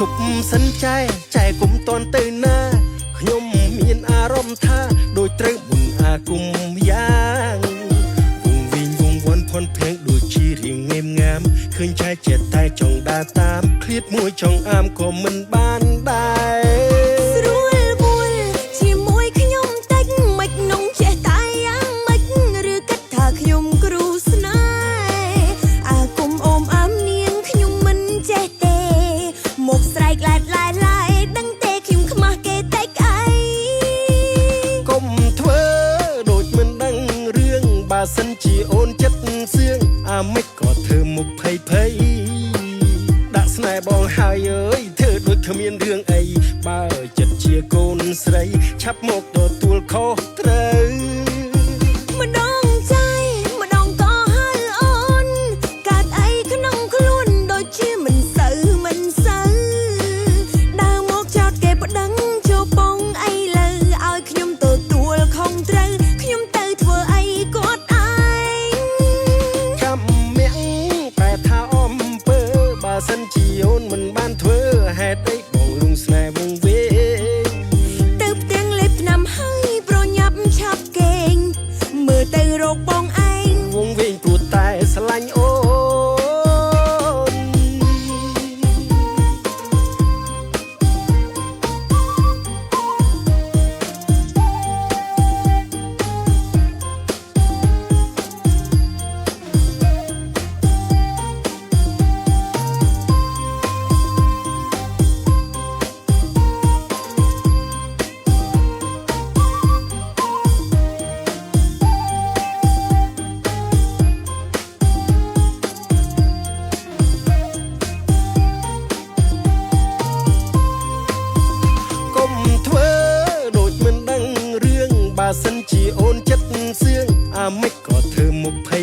ឈប់សិនចែកុំតន់ទៅណាខ្ញុំមានអារម្មណ៍ថាដូចត្រូវមុនអាគុំយ៉ាងវងវិញវងវន់ផនភ្លេងដូចជារៀងងេមងាមឃើញចែចិត្តតែចង់ដើរតាមឃ្លាតមួយចង់អាមក៏មិនបានដែរស្រួលបួលជាមួយខ្ញុំតិចមិននងចេះតែយ៉ាងមិនឬគិតថាខ្ញុំគ្រូស្នេហ៍អាគុំអូមអើមនាងខ្ញុំមិនចេះទេមកស្រែកឡែតឡាយដឹងទេខ្ញុំខ្មាស់គេតិចអីកុំធ្វើដូចមិនដឹងរឿងបើសិនជាអូនចិត្តសឿងអាមិនក៏ធ្វើមុខភ័យដាក់ស្នេហ៍បងហើយអើយធ្វើដូចគ្មានរឿងអីបើចិត្តជាកូនស្រីឆាប់មកទទួលខុសត្រូវម្ដងใจម្ដងក៏ហៅអូនកើតអីក្នុងខ្លួនដូចជាមិនសូវដើរមកចោតគេប្តឹងចូលបងអីលើឲ្យខ្ញុំទទួលខុសត្រូវខ្ញុំទៅធ្វើអីគាត់ឯងចាំមាក់តែថាអំពើបើសិនជាអូនមិនបានធ្វើហេតុអីបងលងស្នេហ៍វងវិញទៅផ្ទាំងលេបថ្នាំហើយប្រញាប់ឆាប់កេងមើលទៅរកបងឯងវងវិញព្រោះតែស្រឡាញ់អូនបើសិនជាអូនចិត្តសឿងអាមិនក៏ធ្វើមុខភ័យ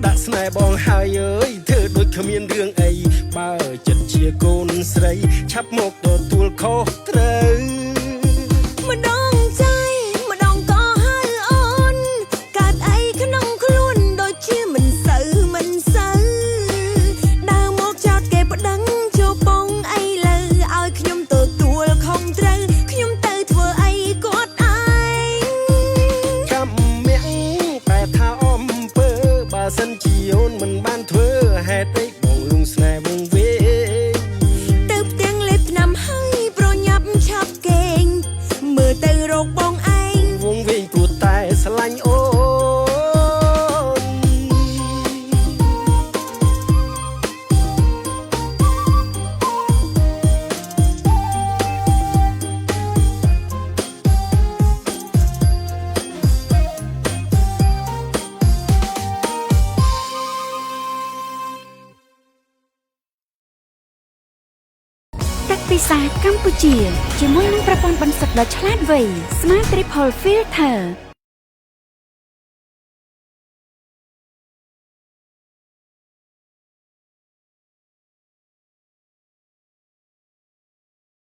ដាក់ស្នេហ៍បងហើយអើយធ្វើដូចគ្មានរឿងអីបើចិត្តជាកូនស្រីឆាប់មកទទួលខុសត្រូវម្ដងใจម្ដងក៏ហៅអូនកើតអីក្នុងខ្លួនដូចជាមិនសូវដើរមកចោតគេប្តឹងចូលបងអីលើឲ្យខ្ញុំទទួលខុសត្រូវខ្ញុំទៅធ្វើអីគាត់ឯងចាំមាក់តែថាអំពើបើសិនជាអូនមិនបានធ្វើហេតុអីបងលងស្នេហ៍វងវិញទៅផ្ទាំងលេបថ្នាំហើយប្រញាប់ឆាប់កេងមើលទៅរកបងឯងវងវិញព្រោះតែស្រឡាញ់អូនពិសាកម្ពុជាជាមួយនឹងប្រព័ន្ធបន្សុទ្ធដ៏ឆ្លាតវៃ Smart Triple Filter